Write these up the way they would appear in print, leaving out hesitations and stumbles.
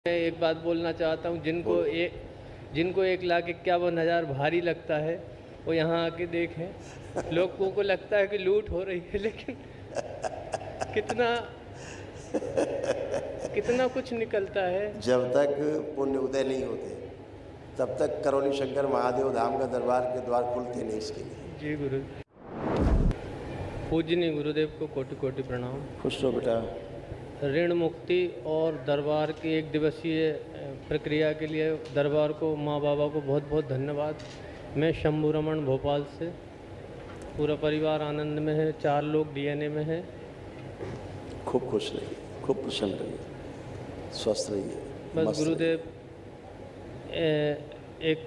मैं एक बात बोलना चाहता हूँ, जिनको 1,51,000 भारी लगता है वो यहाँ आके देखें। लोगों को लगता है कि लूट हो रही है, लेकिन कितना कितना कुछ निकलता है। जब तक पुण्य उदय नहीं होते तब तक करौली शंकर महादेव धाम का दरबार के द्वार खुलते नहीं इसके लिए। जी गुरु। पूजनीय गुरुदेव को कोटि कोटि प्रणाम। खुश रहो बेटा। ऋण मुक्ति और दरबार की 1 दिवसीय प्रक्रिया के लिए दरबार को, माँ बाबा को बहुत बहुत धन्यवाद। मैं शंभू रमन भोपाल से, पूरा परिवार आनंद में है, 4 लोग डीएनए में है। खूब खुश रहिए, खूब प्रसन्न रहिए, स्वस्थ रहिए। बस गुरुदेव, एक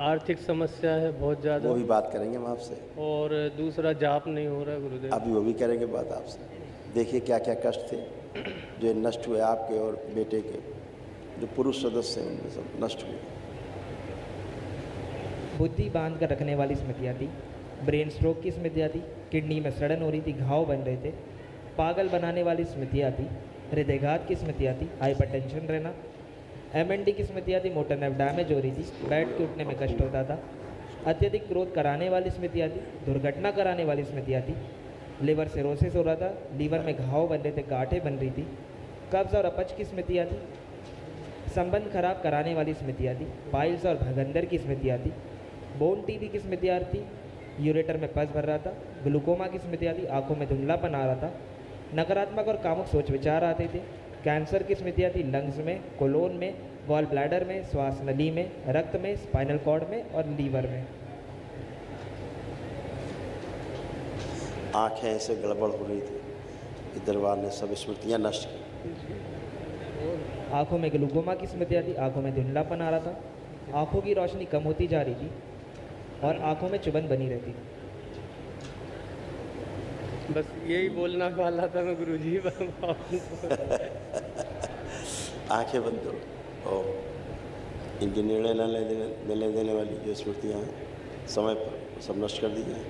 आर्थिक समस्या है बहुत ज़्यादा, वो भी बात करेंगे हम आपसे। और दूसरा जाप नहीं हो रहा है गुरुदेव। अभी वो भी करेंगे बात आपसे। देखिए क्या क्या कष्ट थे जो नष्ट हुए, आपके और बेटे के जो पुरुष सदस्य हैं उनमें सब नष्ट हुए। बुद्धि बांध कर रखने वाली स्मृतियाँ थी, ब्रेन स्ट्रोक की स्मृतियाँ थी, किडनी में सड़न हो रही थी, घाव बन रहे थे, पागल बनाने वाली स्मृतियाँ थी, हृदयघात की स्मृतियाँ थी, हाइपरटेंशन रहना, एमएनडी की स्मृतियाँ थी, मोटर नर्व डैमेज हो रही थी, बैठ के उठने में कष्ट होता था, अत्यधिक क्रोध कराने वाली स्मृतियाँ थी, दुर्घटना कराने वाली स्मृतियाँ थी, लिवर सिरोसिस हो रहा था, लीवर में घाव बन रहे थे, गांठें बन रही थी, कब्ज और अपच की स्मृतियाँ थी, संबंध खराब कराने वाली स्मृतियाँ थी, पाइल्स और भगंदर की स्मृतियाँ थी, बोन टीबी की स्मृतियाँ थी, यूरेटर में पस भर रहा था, ग्लूकोमा की स्मृतियाँ थी, आंखों में धुंधलापन आ रहा था, नकारात्मक और कामुक सोच विचार आते थे, कैंसर की स्मृतियाँ थी, लंग्स में, कोलोन में, गॉल ब्लैडर में, श्वास नली में, रक्त में, स्पाइनल कॉर्ड में और लीवर में। आँखें ऐसे गड़बड़ हो रही थी कि दरबार ने सब स्मृतियाँ नष्ट की। आँखों में ग्लूकोमा की स्मृतियाँ थी, आँखों में धुंधलापन आ रहा था, आँखों की रोशनी कम होती जा रही थी और आँखों में चुभन बनी रहती थी। बस यही बोलना वाला था मैं गुरुजी। आंखें बंद करो और इनके निर्णय न ले देने वाली जो स्मृतियाँ हैं समय पर सब नष्ट कर दी जाएँ।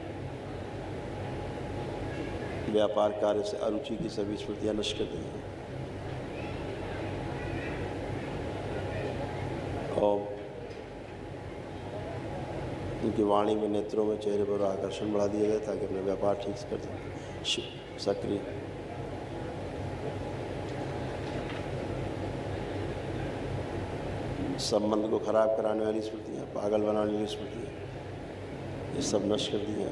व्यापार कार्य से अरुचि की सभी स्मृतियाँ नष्ट कर दी जाएँ और उनकी वाणी में, नेत्रों में, चेहरे पर आकर्षण बढ़ा दिया गया ताकि अपना व्यापार ठीक से कर सकें। सक्रिय संबंध को खराब कराने वाली स्मृतियाँ, पागल बनाने वाली स्मृतियाँ, ये सब नष्ट कर दिया।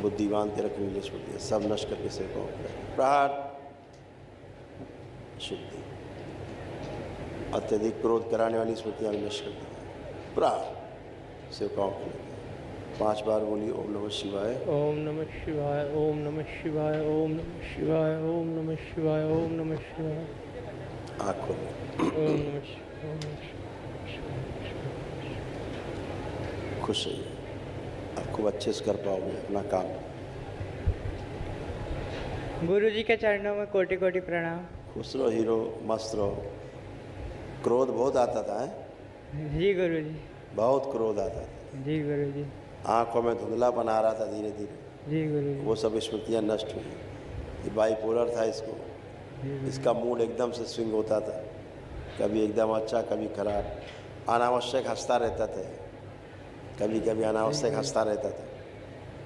बुद्धि बांध के रखने वाली स्मृतियाँ सब नष्ट करके से कहो प्रहार शुद्धि। अत्यधिक क्रोध कराने वाली स्मृतियाँ भी नष्ट कर दी। प्रहार से कहो 5 बार बोलिए ओम नमः शिवाय, ओम नमः शिवाय, ओम नमः शिवाय, ओम नमः शिवाय, ओम नमः शिवाय, ओम नमः शिवाय। आँखों में ओम नमः शिवाय। खुश रहिए, आप खूब अच्छे से कर पाओगे अपना काम। गुरुजी के चरणों में कोटि कोटि प्रणाम। खुश रहो हीरो, मस्त रहो। क्रोध बहुत आता था है? जी गुरुजी। बहुत क्रोध आता था। जी गुरुजी। आँखों में धुंधलापन आ रहा था धीरे धीरे। जी गुरुजी। वो सब स्मृतियाँ नष्ट हुई। ये बाइपोलर था इसको, इसका मूड एकदम से स्विंग होता था, कभी एकदम अच्छा कभी खराब, अनावश्यक हंसता रहता था, कभी कभी अनावश्यक हंसता रहता था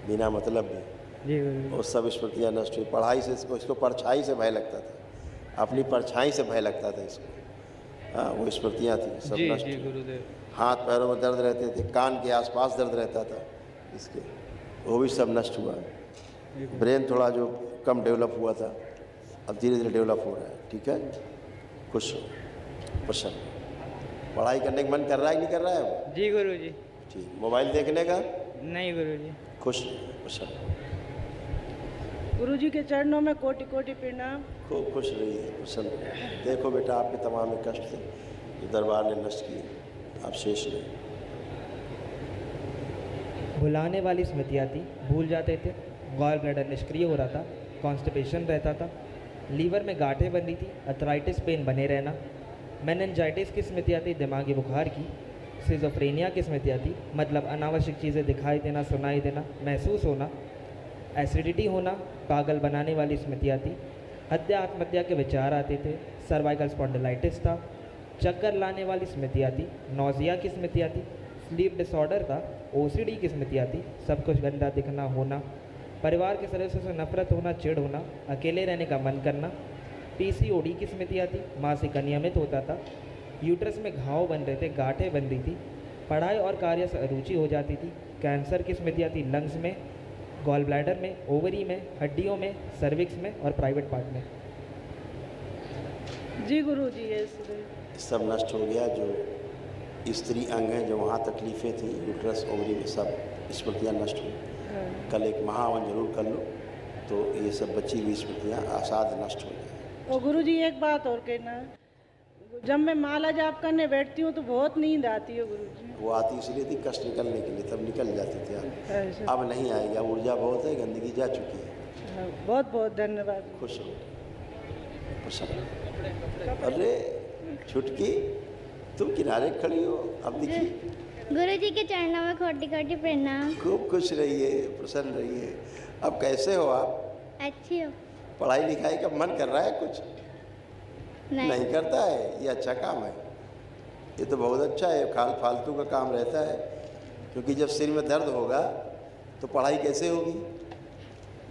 बिना मतलब भी। जी गुरुजी। वो सब स्मृतियाँ नष्ट हुई। पढ़ाई से इसको परछाई से भय लगता था, अपनी परछाई से भय लगता था इसको। हाँ, वो स्मृतियाँ थी सब जी नष्ट जी हुई। गुरुदेव। हाथ पैरों में दर्द रहते थे, कान के आसपास दर्द रहता था इसके, वो भी सब नष्ट हुआ। ब्रेन थोड़ा जो कम डेवलप हुआ था अब धीरे धीरे डेवलप हो रहा है। ठीक है, खुश हो, प्रसन्न। पढ़ाई करने का मन कर रहा है कि नहीं कर रहा है वो? जी गुरुजी। ठीक। मोबाइल देखने का? नहीं गुरुजी। खुश, प्रसन्न। गुरुजी के चरणों में कोटि कोटि प्रणाम। खूब खुश रहिए, प्रसन्न रहिए। देखो बेटा, आपके तमाम कष्ट थे जो दरबार ने नष्ट किए, आप शेष नहीं। भुलाने वाली स्मृतियाँ थी, भूल जाते थे, गॉल ब्लैडर निष्क्रिय हो रहा था, कॉन्स्टिपेशन रहता था, लीवर में गांठें बन रही थी, अर्थराइटिस पेन बने रहना, मेनिंजाइटिस की स्मृतियाँ थी, दिमागी बुखार की, सिजोफ्रेनिया की स्मृतियाँ थी, मतलब अनावश्यक चीज़ें दिखाई देना, सुनाई देना, महसूस होना, एसिडिटी होना, पागल बनाने वाली स्मृतियाँ थी, हत्या आत्महत्या के विचार आते थे, सर्वाइकल स्पॉन्डिलाइटिस था, चक्कर लाने वाली स्मृतियाँ थी, नौजिया की स्मृतियाँ थी, स्लीप डिसऑर्डर था, ओसीडी की स्मृतियाँ थी, सब कुछ गंदा दिखना होना, परिवार के सदस्यों से नफरत होना, चिढ़ होना, अकेले रहने का मन करना, पीसीओडी की स्मृतियाँ थी, मासिक अनियमित होता था, यूट्रस में घाव बन रहे थे, गांठें बन रही थी, पढ़ाई और कार्य से अरुचि हो जाती थी, कैंसर की स्मृतियाँ थी लंग्स में, गॉल ब्लैडर में, ओवरी में, हड्डियों में, सर्विक्स में और प्राइवेट पार्ट में। जी गुरुजी, ये सब नष्ट हो गया। जो स्त्री अंग हैं, जो वहाँ तकलीफ़ें थी, यूट्रस ओवरी में, सब स्मृतियाँ नष्ट हुई। कल एक महावन जरूर कर लो तो ये सब बची हुई स्मृतियाँ आसाद नष्ट हो जाए। और गुरुजी एक बात और कहना है, जब मैं माला जाप करने बैठती हूँ तो बहुत नींद आती है गुरुजी। वो आती इसलिए थी कष्ट निकलने के लिए, तब निकल जाते थे आप। ऐसा। अब नहीं आएगा, ऊर्जा बहुत है, गंदगी जा चुकी है। बहुत बहुत धन्यवाद। खुश हो, प्रसन्न। अरे छुटकी, तुम किनारे खड़ी हो, अब देखिए। गुरुजी के चरणों में कोटि कोटि प्रणाम। खूब खुश रहिए, प्रसन्न रहिए। अब कैसे हो आप? अच्छी हो? पढ़ाई लिखाई का मन कर रहा है कुछ? नहीं करता है, ये अच्छा काम है। ये तो बहुत अच्छा है, फालतू का काम रहता है, क्योंकि जब सिर में दर्द होगा तो पढ़ाई कैसे होगी?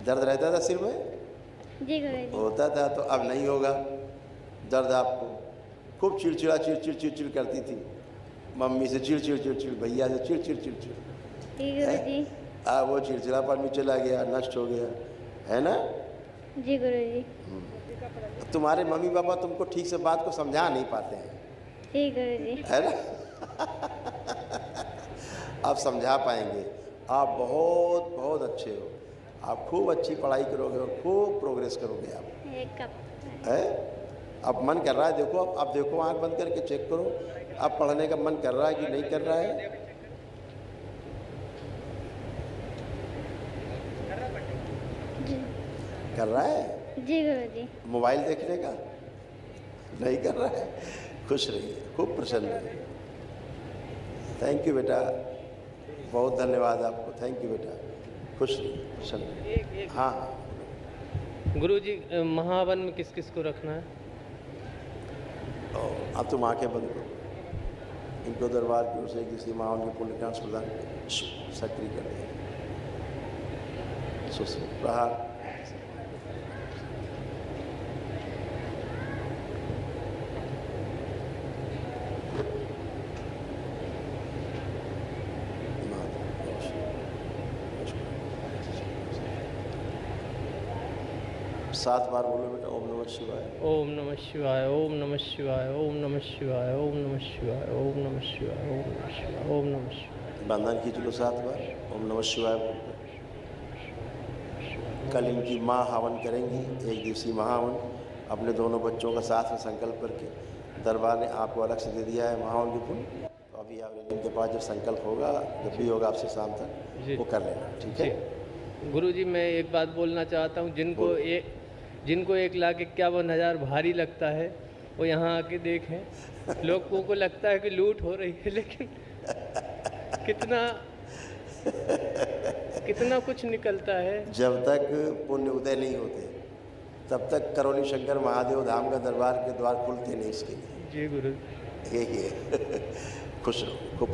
दर्द रहता था सिर में? जी गुरुजी। होता था, तो अब नहीं होगा दर्द आपको। खूब चिड़चिड़ा चिड़चिड़ करती थी, मम्मी से चिड़चिड़, भैया से चिड़चिड़। जी गुरुजी। वो चिड़चिड़ापन भी चला गया, नष्ट हो गया, है ना? जी गुरुजी। तुम्हारे मम्मी पापा तुमको ठीक से बात को समझा नहीं पाते हैं, जी गुरुजी। है ना? आप समझा पाएंगे। आप बहुत बहुत अच्छे हो, आप खूब अच्छी पढ़ाई करोगे और खूब प्रोग्रेस करोगे आप। एक कप है? अब मन कर रहा है, देखो अब देखो, आंख बंद करके चेक करो, अब पढ़ने का मन कर रहा है कि नहीं कर रहा है? जी। कर रहा है? जी गुरुजी। मोबाइल देखने का नहीं कर रहा है? खुश रहिए, खूब प्रसन्न रहिए। थैंक यू बेटा, बहुत धन्यवाद आपको। थैंक यू बेटा, खुश रहिए, प्रसन्न रहिए। हाँ गुरुजी, महावन में किस किस को रखना है? अब तुम आंखें बंद करो, इनको दरबार की ओर से किसी महावन के पुण्य का प्रदान सक्रिय कर दें। प्रहार। सात बार बोलो बेटा, ओम नमः शिवाय। ओम नमः शिवाय, ओम नमः शिवाय, ओम नमः शिवाय, ओम नमः शिवाय, ओम नमः शिवाय, ओम नमः शिवाय, ओम नमः शिवाय। बंधन खींच लो 7 बार, ओम नमः शिवाय बोलकर। कल इनकी माँ हवन करेंगी, 1 दिवसीय महावन, अपने दोनों बच्चों का साथ में संकल्प करके। दरबार ने आपको अलग से दे दिया है महावन के पुण्य, तो अभी आप इनके पास जब संकल्प होगा, जब भी होगा आपसे शाम तक, वो कर लेना, ठीक है? गुरुजी, मैं एक बात बोलना चाहता हूँ, जिनको 1,51,000 भारी लगता है वो यहाँ आके देखें। लोगों को लगता है कि लूट हो रही है, लेकिन कितना कुछ निकलता है। जब तक पुण्य उदय नहीं होते तब तक करौली शंकर महादेव धाम का दरबार के द्वार खुलते नहीं इसके लिए। जी गुरु। यही है। खुश रहो, खूब